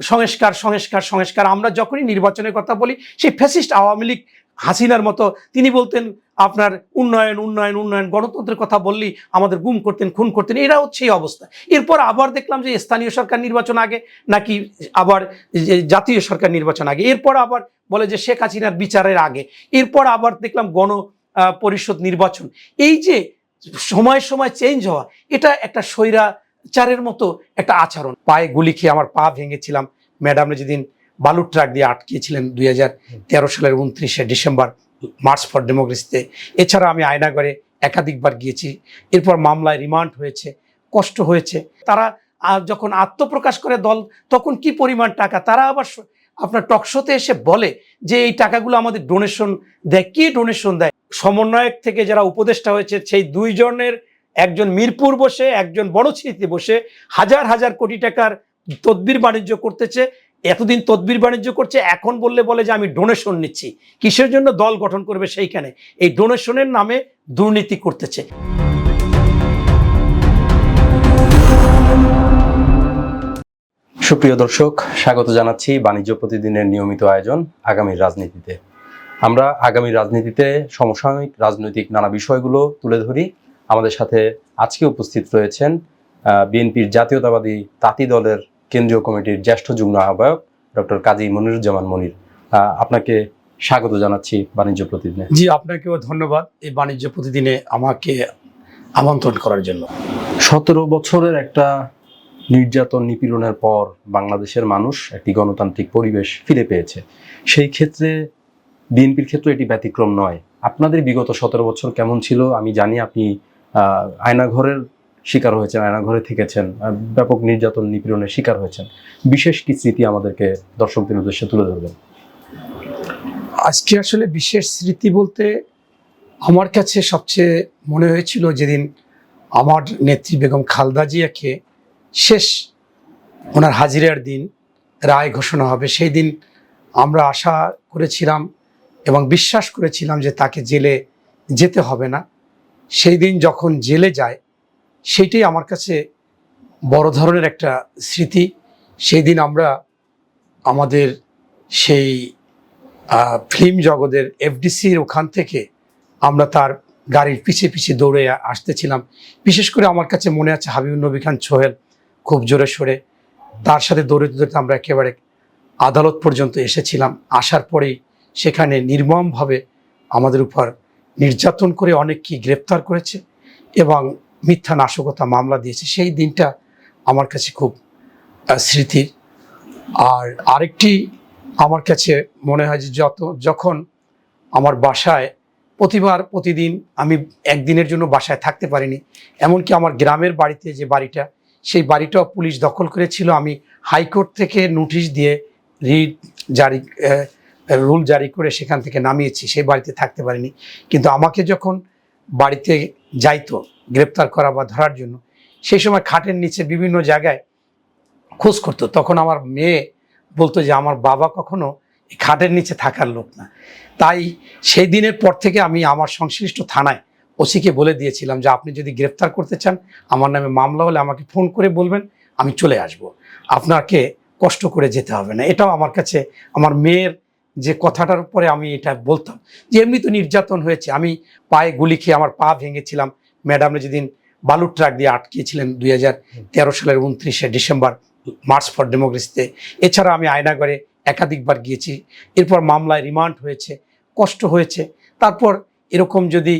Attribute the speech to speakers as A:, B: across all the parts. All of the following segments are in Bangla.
A: সংস্কার সংস্কার সংস্কার। আমরা যখনই নির্বাচনের কথা বলি, সেই ফ্যাসিস্ট আওয়ামী লীগ হাসিনার মতো তিনি বলতেন আপনার উন্নয়ন উন্নয়ন উন্নয়ন, গণতন্ত্রের কথা বললেই আমাদের গুম করতেন, খুন করতেন, এরা হচ্ছে এই অবস্থা। এরপর আবার দেখলাম যে স্থানীয় সরকার নির্বাচন আগে, নাকি আবার জাতীয় সরকার নির্বাচন আগে, এরপর আবার বলে যে শেখ হাসিনার বিচারের আগে, এরপর আবার দেখলাম গণ পরিষদ নির্বাচন। এই যে সময় সময় চেঞ্জ হওয়া, এটা একটা স্বৈরাচারের মতো একটা আচরণ। পায়ে গুলি খেয়ে আমার পা ভেঙেছিলাম, ম্যাডাম যেদিন বালুর ট্রাক দিয়ে আটকিয়েছিলেন 2013 সালের 29শে ডিসেম্বর মার্চ ফর ডেমোক্রেসিতে। এছাড়া আমি আয়নাগরে একাধিকবার গিয়েছি, এরপর মামলায় রিমান্ড হয়েছে, কষ্ট হয়েছে। তারা যখন আত্মপ্রকাশ করে দল, তখন কি পরিমাণ টাকা তারা আবার আপনার টকশোতে এসে বলে যে এই টাকাগুলো আমাদের ডোনেশন দেয়। কি ডোনেশন দেয়? সমন্বয়ক থেকে যারা উপদেষ্টা হয়েছে সেই দুইজনের, একজন মিরপুর বসে, একজন বড়চিরিতে বসে হাজার হাজার কোটি টাকার তদবির বাণিজ্য করতেছে। এতদিন তদবির বাণিজ্য করছে, এখন বলে যে আমি ডোনেশন নিচ্ছি। কিসের জন্য দল গঠন করবে? সেইখানে এই ডোনেশনের নামে দুর্নীতি করতেছে।
B: সুপ্রিয় দর্শক, স্বাগত জানাচ্ছি বাণিজ্য প্রতিদিনের নিয়মিত আয়োজন আগামীর রাজনীতিতে। আমরা আগামীর রাজনীতিতে সমসাময়িক রাজনৈতিক নানা বিষয়গুলো তুলে ধরি। আমাদের সাথে আজকে উপস্থিত রয়েছেন বিএনপির জাতীয়তাবাদী তাঁতি দলের কেন্দ্রীয় কমিটির জ্যেষ্ঠ যুগ্ম আহ্বায়ক ডক্টর কাজী মনিরুজ্জামান মনির। আপনাকে স্বাগত জানাচ্ছি বাণিজ্য প্রতিদিনে।
A: জি, আপনাকেও ধন্যবাদ এই বাণিজ্য প্রতিদিনে আমাকে আমন্ত্রণ করার জন্য।
B: 17 বছরের একটা নির্যাতন নিপীড়নের পর বাংলাদেশের মানুষ একটি গণতান্ত্রিক পরিবেশ ফিরে পেয়েছে। সেই ক্ষেত্রে বিএনপির ক্ষেত্রে এটি ব্যতিক্রম নয়। আপনাদের বিগত 17 বছর কেমন ছিল? আমি জানি আপনি আয়নাঘরের শিকার হয়েছেন, আয়নাঘরে থেকেছেন, ব্যাপক নির্যাতন নিপীড়নের শিকার হয়েছেন। বিশেষ কি স্মৃতি আমাদেরকে দর্শকদের উদ্দেশ্যে তুলে ধরবেন?
A: আজকে আসলে বিশেষ স্মৃতি বলতে আমার কাছে সবচেয়ে মনে হয়েছিল যেদিন আমার নেত্রী বেগম খালেদা জিয়াকে শেষ ওনার হাজিরার দিন রায় ঘোষণা হবে। সেই দিন আমরা আশা করেছিলাম এবং বিশ্বাস করেছিলাম যে তাকে জেলে যেতে হবে না। সেই দিন যখন জেলে যায়, সেইটাই আমার কাছে বড় ধরনের একটা স্মৃতি। সেই দিন আমরা আমাদের সেই ফিল্ম জগতের এফডিসির ওখান থেকে আমরা তার গাড়ির পিছিয়ে পিছিয়ে দৌড়ে আসতেছিলাম। বিশেষ করে আমার কাছে মনে আছে হাবিবুর নবী খান সোহেল খুব জোরে সোরে, তার সাথে দৌড়ে দৌড়ে আমরা একেবারে আদালত পর্যন্ত এসেছিলাম। আসার পরেই সেখানে নির্মমভাবে আমাদের উপর নির্যাতন করে অনেককেই গ্রেপ্তার করেছে এবং মিথ্যা নাশকতা মামলা দিয়েছে। সেই দিনটা আমার কাছে খুব স্মৃতির। আর আরেকটি আমার কাছে মনে হয় যে যখন আমার বাসায় প্রতিদিন আমি একদিনের জন্য বাসায় থাকতে পারিনি, এমনকি আমার গ্রামের বাড়িতে যে বাড়িটা, সেই বাড়িটাও পুলিশ দখল করেছিল। আমি হাইকোর্ট থেকে নোটিশ দিয়ে রুল জারি করে সেখান থেকে নামিয়েছি, সেই বাড়িতে থাকতে পারিনি। কিন্তু আমাকে যখন বাড়িতে যাইতো গ্রেপ্তার করা বা ধরার জন্য, সেই সময় খাটের নিচে বিভিন্ন জায়গায় খোঁজ করতো। তখন আমার মেয়ে বলতো যে আমার বাবা কখনো খাটের নিচে থাকার লোক না। তাই সেই দিনের পর থেকে আমি আমার সংশ্লিষ্ট থানায় ওসিকে বলে দিয়েছিলাম যে আপনি যদি গ্রেপ্তার করতে চান, আমার নামে মামলা হলে আমাকে ফোন করে বলবেন, আমি চলে আসব, আপনাকে কষ্ট করে যেতে হবে না। এটাও আমার কাছে আমার মেয়ের যে কথাটার উপরে আমি এটা বলতাম যে এমনি তো নির্যাতন হয়েছে। আমি পায়ে গুলি খেয়ে আমার পা ভেঙেছিলাম, ম্যাডাম যেদিন বালুর ট্রাক দিয়ে আটকিয়েছিলেন 2013 সালের 29শে ডিসেম্বর মার্চ ফর ডেমোক্রেসিতে। এছাড়া আমি আয়নাগরে একাধিকবার গিয়েছি, এরপর মামলায় রিমান্ড হয়েছে, কষ্ট হয়েছে। তারপর এরকম যদি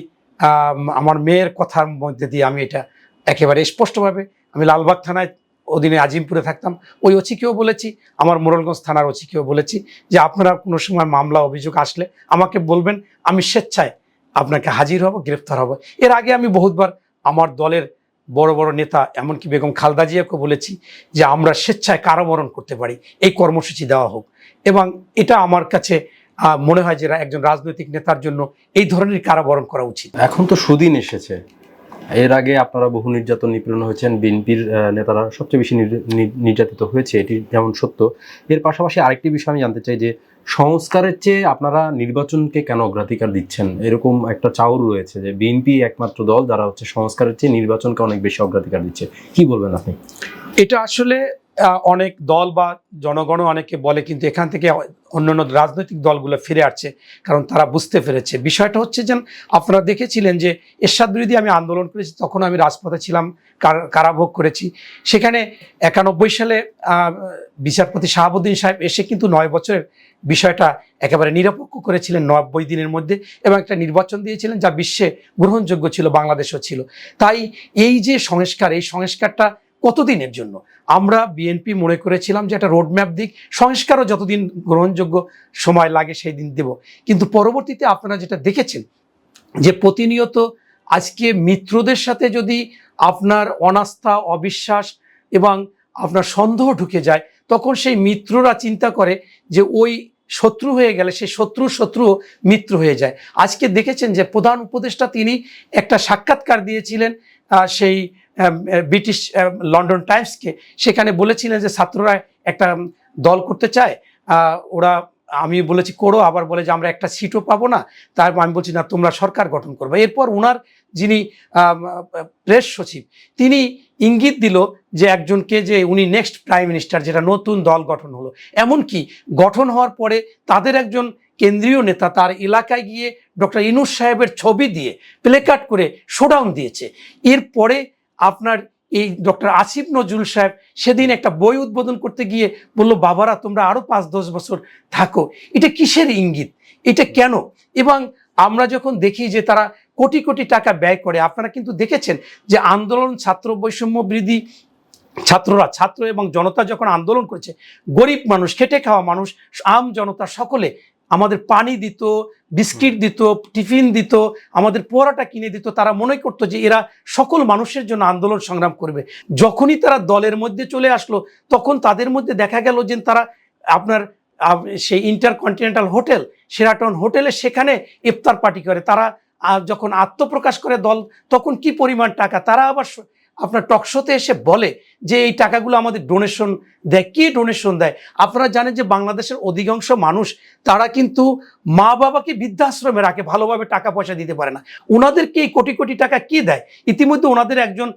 A: আমার মেয়ের কথার মধ্যে দিয়ে আমি এটা একেবারে স্পষ্টভাবে, আমি লালবাগ থানায় অধীনে আজিমপুরে থাকতাম, ওই ওসিকেও বলেছি, আমার মোড়লগঞ্জ থানার ওসিকেও বলেছি যে আপনারা কোনো সময় মামলা অভিযোগ আসলে আমাকে বলবেন, আমি স্বেচ্ছায় আপনাকে হাজির হব, গ্রেফতার হব। এর আগে আমি বহুতবার আমার দলের বড় বড় নেতা, এমনকি বেগম খালেদা জিয়াকে বলেছি যে আমরা স্বেচ্ছায় কারাবরণ করতে পারি, এই কর্মসূচি দেওয়া হোক। এবং এটা আমার কাছে মনে হয় যে একজন রাজনৈতিক নেতার জন্য এই ধরনের কারাবরণ করা উচিত।
B: এখন তো সুদিন এসেছে, এর আগে আপনারা বহু নির্যাতন নিপীড়ন হয়েছেন, বিএনপির নেতারা সবচেয়ে বেশি নির্যাতিত হয়েছে, এটি যেমন সত্য। এর পাশাপাশি আরেকটি বিষয় আমি জানতে চাই যে সংস্কারের চেয়ে আপনারা নির্বাচনকে কেন অগ্রাধিকার দিচ্ছেন? এরকম একটা চাউর রয়েছে যে বিএনপি একমাত্র দল যারা হচ্ছে সংস্কারের চেয়ে নির্বাচনকে অনেক বেশি অগ্রাধিকার দিচ্ছে। কি বলবেন আপনি?
A: এটা আসলে অনেক দল বা জনগণ অনেকে বলে, কিন্তু এখান থেকে অন্যান্য রাজনৈতিক দলগুলো ফিরে আসছে, কারণ তারা বুঝতে পেরেছে বিষয়টা হচ্ছে যে আপনারা দেখেছিলেন যে এরশাদ বিরোধী আমি আন্দোলন করেছি, তখন আমি রাজপথে ছিলাম, কারাভোগ করেছি। সেখানে 91 সালে বিচারপতি শাহাবুদ্দিন সাহেব এসে কিন্তু 9 বছরের বিষয়টা একেবারে নিরপেক্ষ করেছিলেন 90 দিনের মধ্যে, এবং একটা নির্বাচন দিয়েছিলেন যা বিশ্বে গ্রহণযোগ্য ছিল, বাংলাদেশও ছিল। তাই এই যে সংস্কার, এই সংস্কারটা কতদিনের জন্য? আমরা বিএনপি মনে করেছিলাম যে একটা রোডম্যাপ দিক, সংস্কারও যতদিন গ্রহণযোগ্য সময় লাগে সেই দিন দেব। কিন্তু পরবর্তীতে আপনারা যেটা দেখেছেন যে প্রতিনিয়ত আজকে মিত্রদের সাথে যদি আপনার অনাস্থা, অবিশ্বাস এবং আপনার সন্দেহ ঢুকে যায়, তখন সেই মিত্ররা চিন্তা করে যে ওই শত্রু হয়ে গেলে সেই শত্রুও মিত্র হয়ে যায়। আজকে দেখেছেন যে প্রধান উপদেষ্টা তিনি একটা সাক্ষাৎকার দিয়েছিলেন সেই ব্রিটিশ লন্ডন টাইমসকে, সেখানে বলেছিলেন যে ছাত্ররা একটা দল করতে চায়, ওরা, আমি বলেছি করো, আবার বলে যে আমরা একটা সিটও পাবো না, তারপর আমি বলছি না তোমরা সরকার গঠন করবে। এরপর ওনার যিনি প্রেস সচিব তিনি ইঙ্গিত দিল যে একজনকে, যে উনি নেক্সট প্রাইম মিনিস্টার, যেটা নতুন দল গঠন হলো। এমনকি গঠন হওয়ার পরে তাদের একজন কেন্দ্রীয় নেতা তার এলাকায় গিয়ে ডক্টর ইউনূস সাহেবের ছবি দিয়ে প্লেকার্ড করে শোডাউন দিয়েছে। এরপরে আপনার এই ডক্টর আসিফ নজরুল সাহেব সেদিন একটা বই উদ্বোধন করতে গিয়ে বলল, বাবারা তোমরা আরো 5-10 বছর থাকো। এটা কিসের ইঙ্গিত? এটা কেন? এবং আমরা যখন দেখি যে তারা কোটি কোটি টাকা ব্যয় করে, আপনারা কিন্তু দেখেছেন যে আন্দোলন, ছাত্র বৈষম্য বিরোধী ছাত্র এবং জনতা যখন আন্দোলন করেছে, গরিব মানুষ, খেটে খাওয়া মানুষ, আম জনতা সকলে আমাদের পানি দিত, বিস্কিট দিত, টিফিন দিত, আমাদের পড়াটা কিনে দিত। তারা মনে করতো যে এরা সকল মানুষের জন্য আন্দোলন সংগ্রাম করবে। যখনই তারা দলের মধ্যে চলে আসলো, তখন তাদের মধ্যে দেখা গেল যে তারা আপনার সেই ইন্টারকন্টিনেন্টাল হোটেল, শেরাটন হোটেলে সেখানে ইফতার পার্টি করে। তারা যখন আত্মপ্রকাশ করে দল, তখন কি পরিমাণ টাকা তারা আবার আপনার টকশোতে এসে বলে যে এই টাকাগুলো আমাদের ডোনেশন দেয়। কি ডোনেশন দেয়? আপনারা জানেন যে বাংলাদেশের অধিকাংশ মানুষ তারা কিন্তু মা বাবাকে বৃদ্ধাশ্রমে রাখে, ভালোভাবে টাকা পয়সা দিতে পারে না। ওনাদেরকে এই কোটি কোটি টাকা কি দেয়? ইতিমধ্যে ওনাদের একজন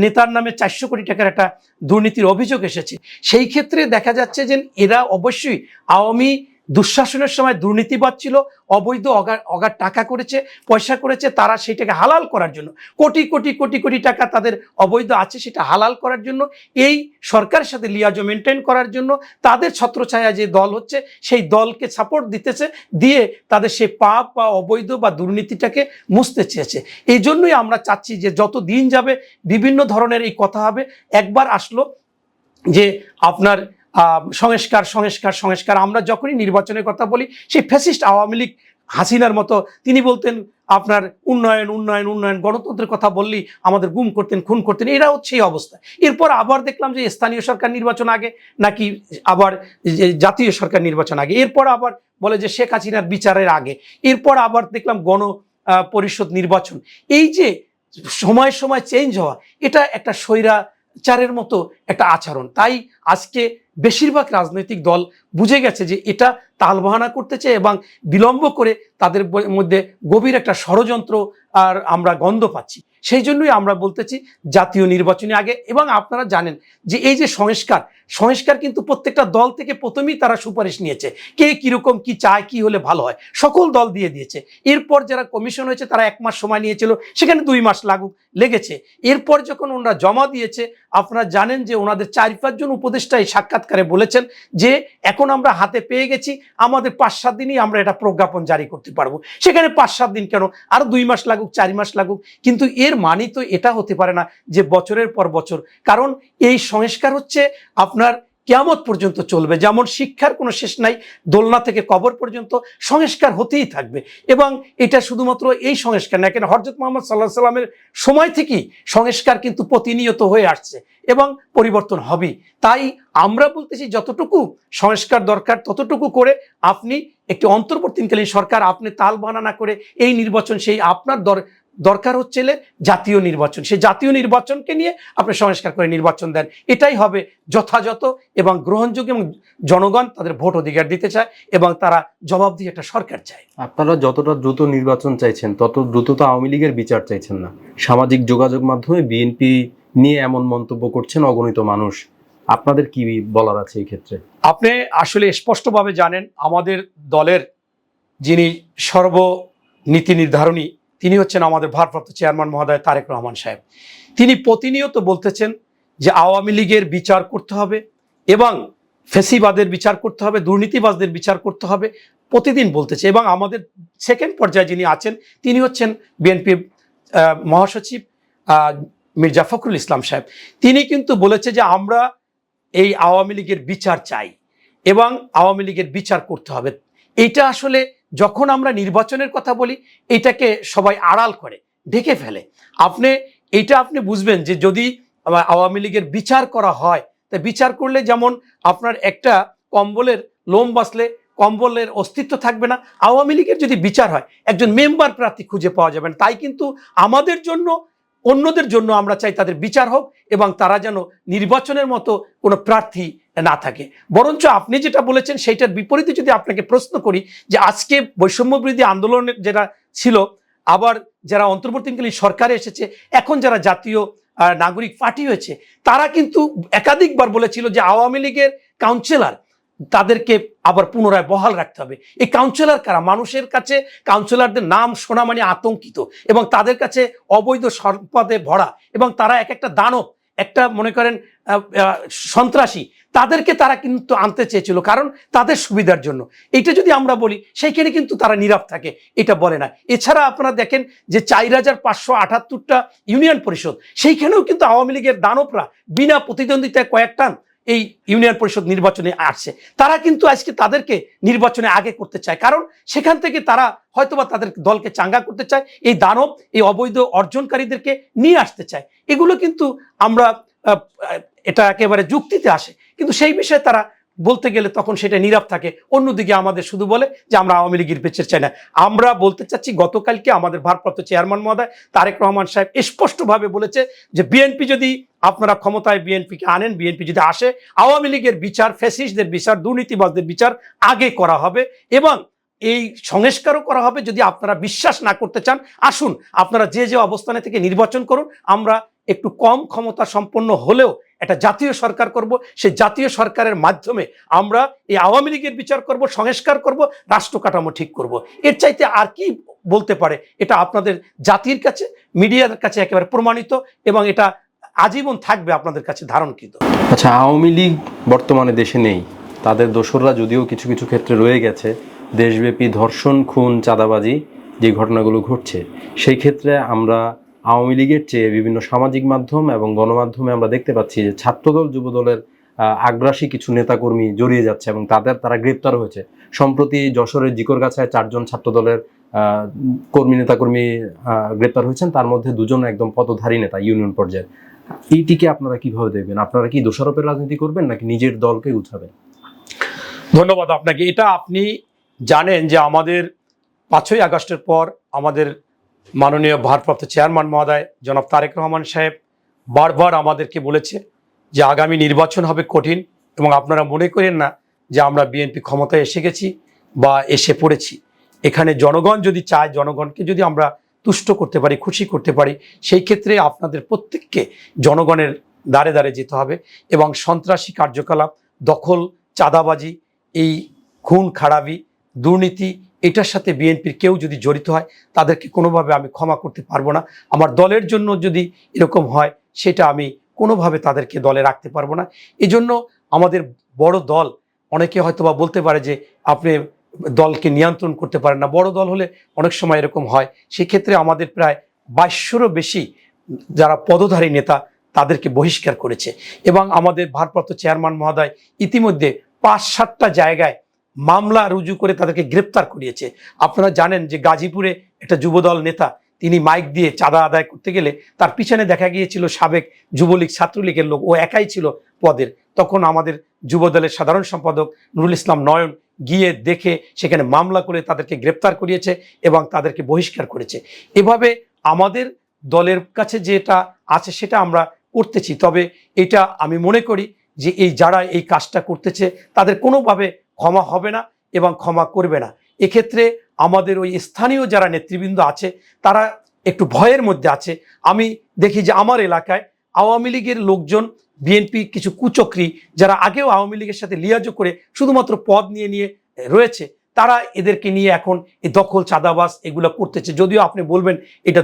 A: নেতার নামে 400 কোটি টাকার একটা দুর্নীতির অভিযোগ এসেছে। সেই ক্ষেত্রে দেখা যাচ্ছে যে এরা অবশ্যই আওয়ামী দুঃশাসনের সময় দুর্নীতিবাদ ছিল, অবৈধ অগাধ টাকা করেছে, পয়সা করেছে। তারা সেটাকে হালাল করার জন্য কোটি কোটি কোটি কোটি টাকা তাদের অবৈধ আছে, সেটা হালাল করার জন্য, এই সরকারের সাথে লিয়াজো মেনটেন করার জন্য তাদের ছত্রছায়া যে দল হচ্ছে সেই দলকে সাপোর্ট দিতেছে, দিয়ে তাদের সেই পাপ বা অবৈধ বা দুর্নীতিটাকে মুছতে চেয়েছে। এই জন্যই আমরা চাচ্ছি যে যত দিন যাবে বিভিন্ন ধরনের এই কথা হবে। একবার আসলো যে আপনার সংস্কার সংস্কার সংস্কার, আমরা যখনই নির্বাচনের কথা বলি, সেই ফ্যাসিস্ট আওয়ামী লীগ হাসিনার মতো তিনি বলতেন আপনার উন্নয়ন উন্নয়ন উন্নয়ন, গণতন্ত্রের কথা বললেই আমাদের গুম করতেন, খুন করতেন। এরা হচ্ছে এই অবস্থা। এরপর আবার দেখলাম যে স্থানীয় সরকার নির্বাচন আগে, নাকি আবার জাতীয় সরকার নির্বাচন আগে, এরপর আবার বলে যে শেখ হাসিনার বিচারের আগে, এরপর আবার দেখলাম গণ পরিষদ নির্বাচন। এই যে সময় সময় চেঞ্জ হওয়া, এটা একটা স্বৈরাচারের মতো একটা আচরণ। তাই আজকে বেশিরভাগ রাজনৈতিক দল বুঝে গেছে যে এটা তালবাহানা করতেছে এবং বিলম্ব করে তাদের মধ্যে গভীর একটা ষড়যন্ত্র আর আমরা গন্ধ পাচ্ছি। সেই জন্যই আমরা বলতেছি জাতীয় নির্বাচনে আগে। এবং আপনারা জানেন যে এই যে সংস্কার কিন্তু প্রত্যেকটা দল থেকে প্রথমেই তারা সুপারিশ নিয়েছে, কে কিরকম কি চায়, কি হলে ভালো হয়, সকল দল দিয়ে দিয়েছে। এরপর যারা কমিশন হয়েছে তারা 1 মাস সময় নিয়েছিল, সেখানে 2 মাস লেগেছে। এরপর যখন ওনারা জমা দিয়েছে, আপনারা জানেন যে ওনাদের 4-5 জন উপদেষ্টা এই সাক্ষাৎকারে বলেছেন যে এখন আমরা হাতে পেয়ে গেছি, আমাদের 5-7 দিনই আমরা এটা প্রজ্ঞাপন জারি করতে পারবো। সেখানে 5-7 দিন কেন, আরো 2 মাস লাগুক, 4 মাস লাগুক, কিন্তু এর মানে তো এটা হতে পারে না যে বছরের পর বছর। কারণ এই সংস্কার হচ্ছে আপনার কিয়ামত পর্যন্ত চলবে। যেমন শিক্ষার কোনো শেষ নাই, দোলনা থেকে কবর পর্যন্ত সংস্কার হতেই থাকবে। এবং এটা শুধুমাত্র এই সংস্কার না, কেন হযরত মুহাম্মদ সাল্লাল্লাহু আলাইহি সাল্লামের সময় থেকেই সংস্কার কিন্তু প্রতিনিয়ত হয়ে আসছে এবং পরিবর্তন হবেই। তাই আমরা বলতেছি যতটুকু সংস্কার দরকার ততটুকু করে আপনি একটি অন্তর্বর্তীকালীন সরকার, আপনি তাল বাহানা করে এই নির্বাচন, সেই আপনার দরকার হচ্ছে জাতীয় নির্বাচন, সেই জাতীয় নির্বাচনকে নিয়ে আপনি সংস্কার করে নির্বাচন দেন। এটাই হবে যথাযথ এবং গ্রহণযোগ্য, এবং জনগণ তাদের ভোট অধিকার দিতে চায় এবং তারা জবাবদিহি একটা সরকার চায়।
B: আপনারা যতটা দ্রুত নির্বাচন চাইছেন, তত দ্রুত তো আওয়ামী লীগের বিচার চাইছেন না। সামাজিক যোগাযোগ মাধ্যমে বিএনপি নিয়ে এমন মন্তব্য করছেন অগণিত মানুষ। আপনাদের কি বলার আছে এই ক্ষেত্রে?
A: আপনি আসলে স্পষ্টভাবে জানেন আমাদের দলের যিনি সর্বনীতি নির্ধারণী তিনি হচ্ছেন আমাদের ভারপ্রাপ্ত চেয়ারম্যান মহোদয় তারেক রহমান সাহেব। তিনি প্রতিনিয়ত বলতেছেন যে আওয়ামী লীগের বিচার করতে হবে এবং ফেসিবাদের বিচার করতে হবে, দুর্নীতিবাজদের বিচার করতে হবে, প্রতিদিন বলতেছে। এবং আমাদের সেকেন্ড পর্যায়ে যিনি আছেন তিনি হচ্ছেন বিএনপির মহাসচিব মির্জা ফখরুল ইসলাম সাহেব। তিনি কিন্তু বলেছে যে আমরা এই আওয়ামী লীগের বিচার চাই এবং আওয়ামী লীগের বিচার করতে হবে। এইটা আসলে যখন আমরা নির্বাচনের কথা বলি এটাকে সবাই আড়াল করে ঢেকে ফেলে। আপনি বুঝবেন যে যদি আওয়ামী লীগের বিচার করা হয় তা বিচার করলে যেমন আপনার একটা কম্বলের লোম বাঁচলে কম্বলের অস্তিত্ব থাকবে না, আওয়ামী লীগের যদি বিচার হয় একজন মেম্বার প্রার্থী খুঁজে পাওয়া যাবে না। তাই কিন্তু আমাদের জন্য অন্যদের জন্য আমরা চাই তাদের বিচার হোক এবং তারা যেন নির্বাচনের মতো কোনো প্রার্থী না থাকে। বরঞ্চ আপনি যেটা বলেছেন সেইটার বিপরীতে যদি আপনাকে প্রশ্ন করি যে আজকে বৈষম্য বিরোধী আন্দোলনের যেটা ছিল, আবার যারা অন্তর্বর্তীকালীন সরকারে এসেছে, এখন যারা জাতীয় নাগরিক পার্টি হয়েছে, তারা কিন্তু একাধিকবার বলেছিল যে আওয়ামী লীগের কাউন্সিলর তাদেরকে আবার পুনরায় বহাল রাখতে হবে। এই কাউন্সিলর কারা? মানুষের কাছে কাউন্সিলরদের নাম শোনা মানে আতঙ্কিত এবং তাদের কাছে অবৈধ সম্পদে ভরা এবং তারা এক একটা দানব, একটা মনে করেন সন্ত্রাসী, তাদেরকে তারা কিন্তু আনতে চেয়েছিল কারণ তাদের সুবিধার জন্য। এইটা যদি আমরা বলি সেইখানে কিন্তু তারা নীরব থাকে, এটা বলে না। এছাড়া আপনারা দেখেন যে 4578টা ইউনিয়ন পরিষদ, সেইখানেও কিন্তু আওয়ামী লীগের দানবরা বিনা প্রতিদ্বন্দ্বিতায় কয়েকটা এই ইউনিয়ন পরিষদ নির্বাচনে আসছে। তারা কিন্তু আজকে তাদেরকে নির্বাচনে আগে করতে চায় কারণ সেখান থেকে তারা হয়তোবা তাদের দলকে চাঙ্গা করতে চায়, এই দানব এই অবৈধ অর্জনকারীদেরকে নিয়ে আসতে চায়। এগুলো কিন্তু আমরা এটা একেবারে যুক্তিতে আসে, কিন্তু সেই বিষয়ে তারা বলতে গেলে তখন সেটা নীরব থাকে। অন্যদিকে আমাদের শুধু বলে যে আমরা আওয়ামী লীগের বিচার চাই না। আমরা বলতে চাচ্ছি গতকালকে আমাদের ভারপ্রাপ্ত চেয়ারম্যান মহোদয় তারেক রহমান সাহেব স্পষ্টভাবে বলেছে যে বিএনপি যদি আপনারা ক্ষমতায় বিএনপিকে আনেন, বিএনপি যদি আসে, আওয়ামী লীগের বিচার, ফ্যাসিস্টদের বিচার, দুর্নীতিবাজদের বিচার আগে করা হবে এবং এই সংস্কারও করা হবে। যদি আপনারা বিশ্বাস না করতে চান আসুন, আপনারা যে যে অবস্থানে থেকে নির্বাচন করুন, আমরা একটু কম ক্ষমতা সম্পন্ন হলেও একটা জাতীয় সরকার করব, সেই জাতীয় সরকারের মাধ্যমে আমরা এই আওয়ামী লীগের বিচার করব, সংস্কার করব, রাষ্ট্র কাঠামো ঠিক করব। এর চাইতে আর কি বলতে পারে? এটা আপনাদের জাতির কাছে, মিডিয়ার কাছে একেবারে প্রমাণিত এবং এটা আজীবন থাকবে আপনাদের কাছে ধারণকৃত।
B: আচ্ছা, আওয়ামী লীগ বর্তমানে দেশে নেই, তাদের দোসররা যদিও কিছু কিছু ক্ষেত্রে রয়ে গেছে। দেশব্যাপী ধর্ষণ, খুন, চাঁদাবাজি যে ঘটনাগুলো ঘটছে, সেই ক্ষেত্রে আমরা আওয়ামী লীগের চেয়ে বিভিন্ন সামাজিক মাধ্যম এবং গণমাধ্যমে আমরা দেখতে পাচ্ছি যে ছাত্রদল, যুবদলের আগ্রাসী কিছু নেতাকর্মী জড়িয়ে যাচ্ছে এবং তারা গ্রেপ্তার হয়েছে। সম্প্রতি যশোরের জিকরগাছায় 4 জন ছাত্রদলের নেতাকর্মী গ্রেপ্তার হয়েছেন, তার মধ্যে 2 জন একদম পদধারী নেতা ইউনিয়ন পর্যায়ে। এইটিকে আপনারা কিভাবে দেখবেন? আপনারা কি দোষারোপের রাজনীতি করবেন নাকি নিজের দলকে উঠাবেন?
A: ধন্যবাদ আপনাকে। এটা আপনি জানেন যে আমাদের 5ই আগস্টের পর আমাদের মাননীয় ভারপ্রাপ্ত চেয়ারম্যান মহোদয় জনাব তারেক রহমান সাহেব বারবার আমাদেরকে বলেছে যে আগামী নির্বাচন হবে কঠিন এবং আপনারা মনে করেন না যে আমরা বিএনপি ক্ষমতায় এসে গেছি বা এসে পড়েছি। এখানে জনগণ যদি চায়, জনগণকে যদি আমরা তুষ্ট করতে পারি, খুশি করতে পারি, সেই ক্ষেত্রে আপনাদের প্রত্যেককে জনগণের দ্বারে দ্বারে যেতে হবে এবং সন্ত্রাসী কার্যকলাপ, দখল, চাঁদাবাজি, এই খুন খারাপি, দুর্নীতি, এটার সাথে বিএনপির কেউ যদি জড়িত হয় তাদেরকে কোনোভাবে আমি ক্ষমা করতে পারবো না। আমার দলের জন্য যদি এরকম হয় সেটা আমি কোনোভাবে তাদেরকে দলে রাখতে পারবো না। এজন্য আমাদের বড় দল, অনেকে হয়তোবা বলতে পারে যে আপনি দলকে নিয়ন্ত্রণ করতে পারেন না। বড় দল হলে অনেক সময় এরকম হয়। সেক্ষেত্রে আমাদের প্রায় 2200-রও বেশি যারা পদধারী নেতা তাদেরকে বহিষ্কার করেছে এবং আমাদের ভারপ্রাপ্ত চেয়ারম্যান মহোদয় ইতিমধ্যে 5-7টা জায়গায় মামলা রুজু করে তাদেরকে গ্রেপ্তার করিয়েছে। আপনারা জানেন যে গাজীপুরে একটা যুবদল নেতা, তিনি মাইক দিয়ে চাঁদা আদায় করতে গেলে তার পিছনে দেখা গিয়েছিল সাবেক যুবলীগ, ছাত্রলীগের লোক, ও একাই ছিল পদের। তখন আমাদের যুবদলের সাধারণ সম্পাদক নুরুল ইসলাম নয়ন গিয়ে দেখে সেখানে মামলা করে তাদেরকে গ্রেপ্তার করিয়েছে এবং তাদেরকে বহিষ্কার করেছে। এভাবে আমাদের দলের কাছে যেটা আছে সেটা আমরা করতেছি। তবে এটা আমি মনে করি যে যারা এই কাজটা করতেছে তাদের কোনোভাবে ক্ষমা হবে না এবং ক্ষমা করবে না। এক্ষেত্রে আমাদের ওই স্থানীয় যারা নেতৃবৃন্দ আছে তারা একটু ভয়ের মধ্যে আছে। আমি দেখি যে আমার এলাকায় আওয়ামী লীগের লোকজন বিএনপি কিছু কুচক্রী যারা আগেও আওয়ামী লীগের সাথে লিয়াজো করে শুধুমাত্র পদ নিয়ে নিয়ে রয়েছে, তারা এদেরকে নিয়ে এখন এই দখল চাঁদাবাজ এগুলো করতেছে। যদিও আপনি বলবেন এটা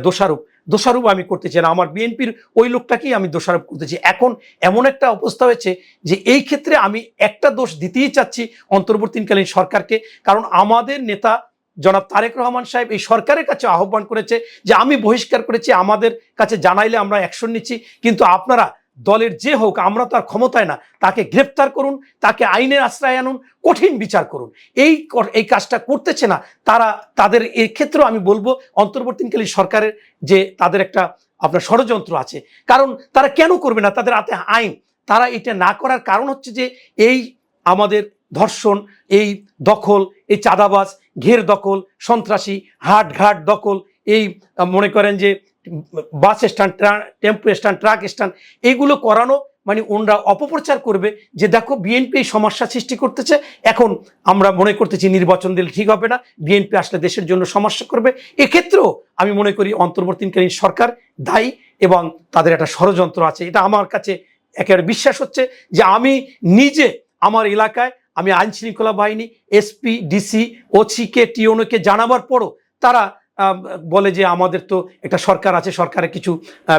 A: দোষারোপ আমি করতে চাই না, আমার বিএনপির ওই লোকটাকেই আমি দোষারোপ করতেছি। এখন এমন একটা অবস্থা হয়েছে যে এই ক্ষেত্রে আমি একটা দোষ দিতেই চাচ্ছি অন্তর্বর্তীকালীন সরকারকে, কারণ আমাদের নেতা জনাব তারেক রহমান সাহেব এই সরকারের কাছে আহ্বান করেছে যে আমি বহিষ্কার করেছি, আমাদের কাছে জানাইলে আমরা অ্যাকশন নিচ্ছি, কিন্তু আপনারা দলের যে হোক, আমরা তো আর ক্ষমতায় না, তাকে গ্রেফতার করুন, তাকে আইনের আশ্রয় আনুন, কঠিন বিচার করুন। এই কাজটা করতেছে না তাদের এই ক্ষেত্রেও আমি বলবো অন্তর্বর্তীকালীন সরকারের যে তাদের একটা আপনার ষড়যন্ত্র আছে। কারণ তারা কেন করবে না, তাদের হাতে আইন। তারা এটা না করার কারণ হচ্ছে যে এই আমাদের ধর্ষণ, এই দখল, এই চাঁদাবাজ, ঘের দখল, সন্ত্রাসী, হাটঘাট দখল, এই মনে করেন যে bus stand, tempo stand, truck stand, এইগুলো করানো মানে ওনরা অপপ্রচার করবে যে দেখো বিএনপি এই সমস্যা সৃষ্টি করতেছে, এখন আমরা মনে করতেছি নির্বাচন দিলে ঠিক হবে না, বিএনপি আসলে দেশের জন্য সমস্যা করবে। এক্ষেত্রেও আমি মনে করি অন্তর্বর্তীকালীন সরকার দায়ী এবং তাদের একটা ষড়যন্ত্র আছে। এটা আমার কাছে একেবারে বিশ্বাস হচ্ছে যে আমি নিজে আমার এলাকায় আমি আইন শৃঙ্খলা বাহিনী, এসপি, ডিসি, ওসিকে, টিওনোকে জানাবার পরও তারা বলে যে আমাদের তো একটা সরকার আছে, সরকারের কিছু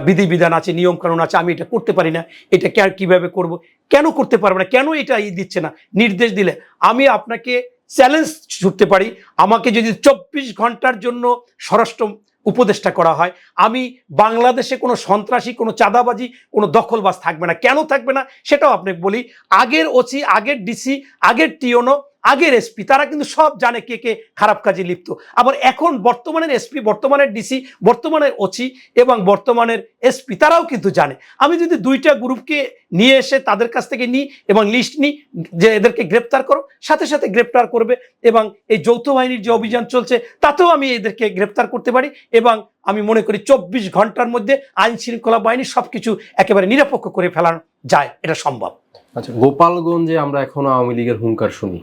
A: বিধিবিধান আছে, নিয়মকানুন আছে, আমি এটা করতে পারি না, এটা কিভাবে করব, কেন করতে পারবো না, কেন এটা দিচ্ছে না, নির্দেশ দিলে আমি আপনাকে চ্যালেঞ্জ ছুটতে পারি। আমাকে যদি 24 ঘন্টার জন্য স্বরাষ্ট্র উপদেষ্টা করা হয়, আমি বাংলাদেশে কোনো সন্ত্রাসী, কোনো চাঁদাবাজি, কোনো দখলবাজ থাকবে না। কেন থাকবে না সেটাও আপনাকে বলি। আগের ওসি, আগের ডিসি, আগের টিওনো, আগের এসপি, তারা কিন্তু সব জানে কে কে খারাপ কাজে লিপ্ত। আবার এখন বর্তমানের এসপি, বর্তমানের ডিসি, বর্তমানের ওসি এবং বর্তমানের এসপি তারাও কিন্তু জানে। আমি যদি দুইটা গ্রুপকে নিয়ে এসে তাদের কাছ থেকে নিই এবং লিস্ট নিই যে এদেরকে গ্রেপ্তার করো, সাথে সাথে গ্রেপ্তার করবে, এবং এই যৌথ বাহিনীর যে অভিযান চলছে তাতেও আমি এদেরকে গ্রেপ্তার করতে পারি, এবং আমি মনে করি 24 ঘন্টার মধ্যে আইন শৃঙ্খলা বাহিনী সবকিছু একেবারে নিরপেক্ষ করে ফেলানো যায়, এটা সম্ভব।
B: আচ্ছা, গোপালগঞ্জে আমরা এখনো আওয়ামী লীগের হুঙ্কার শুনি,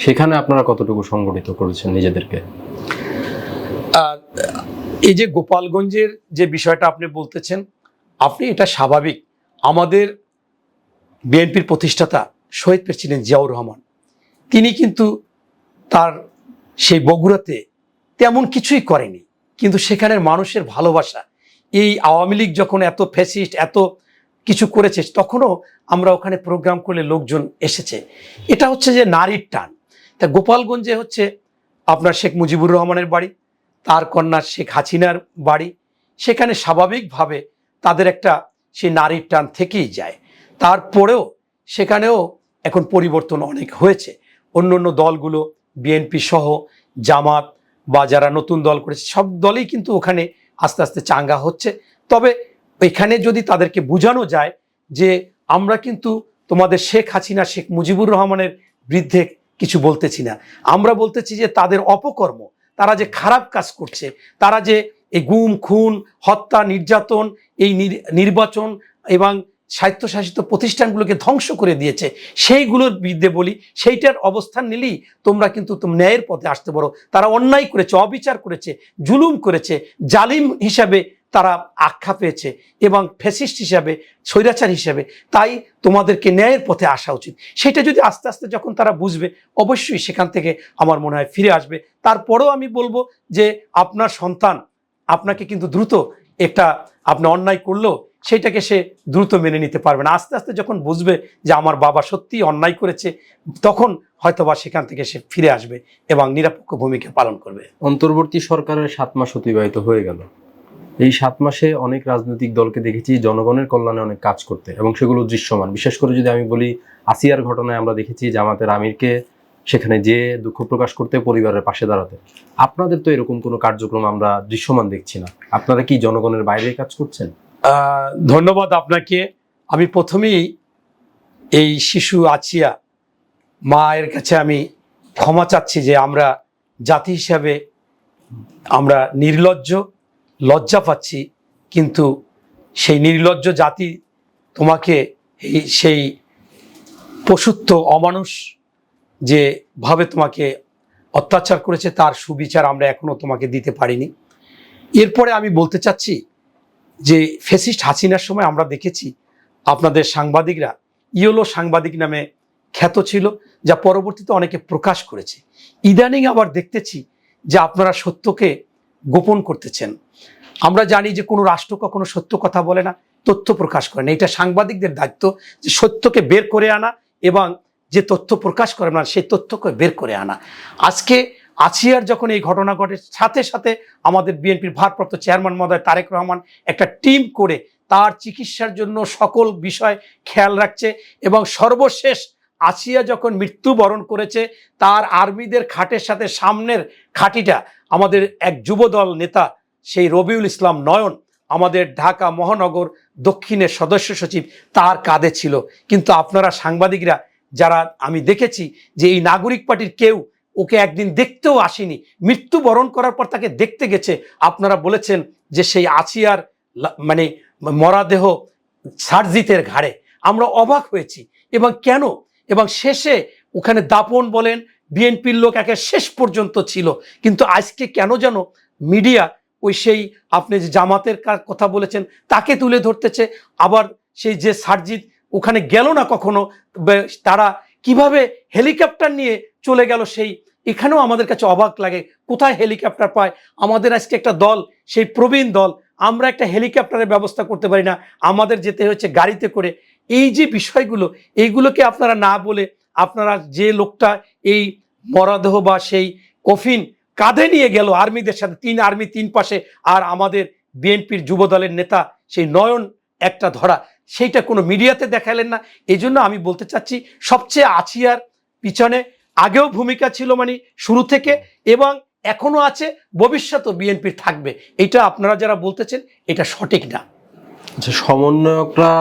B: সেখানে আপনারা কতটুকু সংগঠিত করেছেন নিজেদেরকে?
A: এই যে গোপালগঞ্জের যে বিষয়টা আপনি বলতেছেন, আপনি এটা স্বাভাবিক। আমাদের বিএনপির প্রতিষ্ঠাতা শহীদ প্রেসিডেন্ট জিয়াউর রহমান, তিনি কিন্তু তার সেই বগুড়াতে তেমন কিছুই করেনি, কিন্তু সেখানের মানুষের ভালোবাসা, এই আওয়ামী লীগ যখন এত ফ্যাসিস্ট এত কিছু করেছে, তখনও আমরা ওখানে প্রোগ্রাম করলে লোকজন এসেছে। এটা হচ্ছে যে নারীর টান। তা গোপালগঞ্জে হচ্ছে আপনার শেখ মুজিবুর রহমানের বাড়ি, তার কন্যা শেখ হাসিনার বাড়ি, সেখানে স্বাভাবিকভাবে তাদের একটা সেই নারীর টান থেকেই যায়। তারপরেও সেখানেও এখন পরিবর্তন অনেক হয়েছে। অন্য অন্য দলগুলো, বিএনপি সহ জামাত বা যারা নতুন দল করেছে, সব দলেই কিন্তু ওখানে আস্তে আস্তে চাঙ্গা হচ্ছে। তবে এখানে যদি তাদেরকে বোঝানো যায় যে আমরা কিন্তু তোমাদের শেখ হাসিনা, শেখ মুজিবুর রহমানের বিরুদ্ধে কিছু বলতেছি না, আমরা বলতেছি যে তাদের অপকর্ম, তারা যে খারাপ কাজ করছে, তারা যে এই গুম খুন, হত্যা, নির্যাতন, এই নির্বাচন এবং স্বায়ত্তশাসিত প্রতিষ্ঠানগুলোকে ধ্বংস করে দিয়েছে, সেইগুলোর বিরুদ্ধে বলি, সেইটার অবস্থান নিলেই তোমরা কিন্তু ন্যায়ের পথে আসতে পারো। তারা অন্যায় করেছে, অবিচার করেছে, জুলুম করেছে, জালিম হিসাবে তারা আখ্যা পেয়েছে এবং ফ্যাসিস্ট হিসাবে, স্বৈরাচার হিসাবে, তাই তোমাদেরকে ন্যায়ের পথে আসা উচিত। সেটা যদি আস্তে আস্তে যখন তারা বুঝবে, অবশ্যই সেখান থেকে আমার মনে হয় ফিরে আসবে। তারপরেও আমি বলবো যে আপনার সন্তান আপনাকে কিন্তু দ্রুত একটা, আপনি অন্যায় করলেও সেইটাকে সে দ্রুত মেনে নিতে পারবে না। আস্তে আস্তে যখন বুঝবে যে আমার বাবা সত্যিই অন্যায় করেছে, তখন হয়তোবা সেখান থেকে সে ফিরে আসবে এবং নিরপেক্ষ ভূমিকা পালন করবে।
B: অন্তর্বর্তী সরকারের 7 মাস অতিবাহিত হয়ে গেল। এই 7 মাসে অনেক রাজনৈতিক দলকে দেখেছি জনগণের কল্যাণে অনেক কাজ করতে, এবং সেগুলো দৃশ্যমান। বিশেষ করে যদি আমি বলি, আসিয়ার ঘটনায় আমরা দেখেছি জামাতের আমিরকে সেখানে যে দুঃখ প্রকাশ করতে, পরিবারের পাশে দাঁড়াতে। আপনাদের তো এরকম কোনো কার্যক্রম আমরা দৃশ্যমান দেখছি না। আপনারা কি জনগণের বাইরে কাজ করছেন?
A: ধন্যবাদ আপনাকে। আমি প্রথমেই এই শিশু আছিয়া মায়ের কাছে আমি ক্ষমা চাচ্ছি যে আমরা জাতি হিসাবে আমরা নির্লজ্জ, লজ্জা পাচ্ছি, কিন্তু সেই নির্লজ্জ জাতি তোমাকে সেই পশুত্ব, অমানুষ যেভাবে তোমাকে অত্যাচার করেছে, তার সুবিচার আমরা এখনো তোমাকে দিতে পারিনি। এরপরে আমি বলতে চাচ্ছি যে ফ্যাসিস্ট হাসিনার সময় আমরা দেখেছি আপনাদের সাংবাদিকরা ইয়েলো সাংবাদিক নামে খ্যাত ছিল, যা পরবর্তীতে অনেকে প্রকাশ করেছে। ইদানিং আবার দেখতেছি যে আপনারা সত্যকে গোপন করতেছেন। আমরা জানি যে কোনো রাষ্ট্র কখনো সত্য কথা বলে না, তথ্য প্রকাশ করে না। এটা সাংবাদিকদের দায়িত্ব যে সত্যকে বের করে আনা এবং যে তথ্য প্রকাশ করে না সেই তথ্যকে বের করে আনা। আজকে আসিয়ার যখন এই ঘটনা ঘটে, সাথে সাথে আমাদের বিএনপির ভারপ্রাপ্ত চেয়ারম্যান মহোদয় তারেক রহমান একটা টিম করে তার চিকিৎসার জন্য সকল বিষয় খেয়াল রাখছে এবং সর্বশেষ আসিয়া যখন মৃত্যুবরণ করেছে তার আর্মিদের খাটের সাথে সামনের খাটিটা আমাদের এক যুবদল নেতা সেই রবিউল ইসলাম নয়ন, আমাদের ঢাকা মহানগর দক্ষিণের সদস্য সচিব, তার কাঁধে ছিল। কিন্তু আপনারা সাংবাদিকরা যারা, আমি দেখেছি যে এই নাগরিক পার্টির কেউ ওকে একদিন দেখতেও আসেনি, মৃত্যুবরণ করার পর তাকে দেখতে গেছে। আপনারা বলেছেন যে সেই আসিয়ার মানে মরাদেহ সারজিতের ঘাড়ে। আমরা অবাক হয়েছি এবং কেন, এবং শেষে ওখানে দাপন বলেন বিএনপির লোক একে শেষ পর্যন্ত ছিল। কিন্তু আজকে কেন যেন মিডিয়া ওই সেই আপনি যে জামাতের কথা বলেছেন তাকে তুলে ধরতেছে, আবার সেই যে সারজিৎ ওখানে গেল না কখনো, তারা কিভাবে হেলিকপ্টার নিয়ে চলে গেল সেই, এখানেও আমাদের কাছে অবাক লাগে কোথায় হেলিকপ্টার পায়। আমাদের আজকে একটা দল, সেই প্রবীণ দল, আমরা একটা হেলিকপ্টারের ব্যবস্থা করতে পারি না, আমাদের যেতে হচ্ছে গাড়িতে করে। এই যে বিষয়গুলো, এইগুলোকে আপনারা না বলে আপনারা যে লোকটা এই মরদেহ বা সেই কফিন কাঁধে নিয়ে গেল আর্মিদের সাথে, আর্মি 3 পাশে, আর আমাদের বিএনপির যুবদলের নেতা সেই নয়ন একটা ধরা, সেইটা কোনো মিডিয়াতে দেখালেন না। এই জন্য আমি বলতে চাচ্ছি সবচেয়ে আসিয়ার পিছনে আগেও ভূমিকা ছিল, মানে শুরু থেকে, এবং এখনো আছে, ভবিষ্যতেও বিএনপির থাকবে। এটা আপনারা যারা বলতেছেন এটা সঠিক না।
B: আচ্ছা, সমন্বয়করা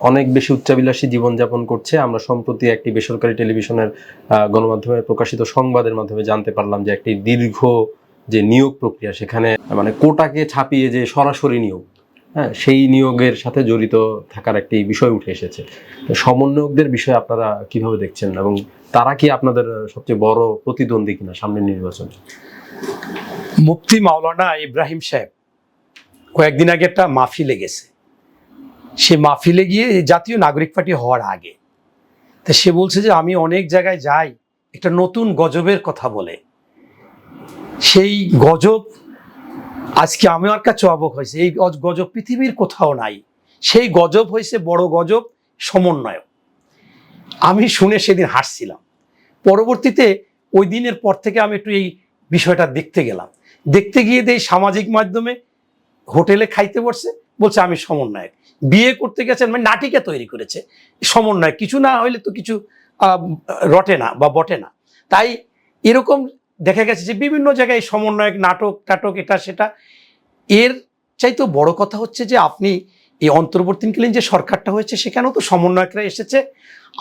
B: অনেক বেশি উচ্চাবিলাসী জীবনযাপন করছে। আমরা সম্প্রতি একটি বেসরকারি টেলিভিশনের গণমাধ্যমে প্রকাশিত সংবাদের মাধ্যমে জানতে পারলাম যে একটি দীর্ঘ যে নিয়োগ প্রক্রিয়া, সেখানে মানে কোটাকে ছাপিয়ে যে সরাসরি নিয়োগ, হ্যাঁ, সেই নিয়োগের সাথে জড়িত থাকার একটি বিষয় উঠে এসেছে। সমন্বয়কদের বিষয়ে আপনারা কিভাবে দেখছেন এবং তারা কি আপনাদের সবচেয়ে বড় প্রতিদ্বন্দ্বী কিনা সামনের নির্বাচনে?
A: মুফতি মাওলানা ইব্রাহিম সাহেব কয়েকদিন আগে একটা মাহফিলে গেছে। সে মাহফিলে গিয়ে জাতীয় নাগরিক পার্টি হওয়ার আগে তা সে বলছে যে আমি অনেক জায়গায় যাই, একটা নতুন গজবের কথা বলে। সেই গজব আজকে আমার কাছে অবাক হয়েছে, এই গজব পৃথিবীর কোথাও নাই। সেই গজব হয়েছে বড় গজব, সমন্বয়। আমি শুনে সেদিন হাসছিলাম। পরবর্তীতে ওই দিনের পর থেকে আমি একটু এই বিষয়টা দেখতে গেলাম। দেখতে গিয়ে দেই সামাজিক মাধ্যমে হোটেলে খাইতে বসছে, বলছে আমি সমন্বয়ক। বিয়ে করতে গেছেন, মানে নাটিকা তৈরি করেছে সমন্বয়, কিছু না হইলে তো কিছু রটে না বা বটে না। তাই এরকম দেখা গেছে যে বিভিন্ন জায়গায় সমন্বয়ক, নাটক টাটক, এটা সেটা। এর চাইতেও বড় কথা হচ্ছে যে আপনি এই অন্তর্বর্তীকালীন যে সরকারটা হয়েছে সেখানেও তো সমন্বয়করা এসেছে।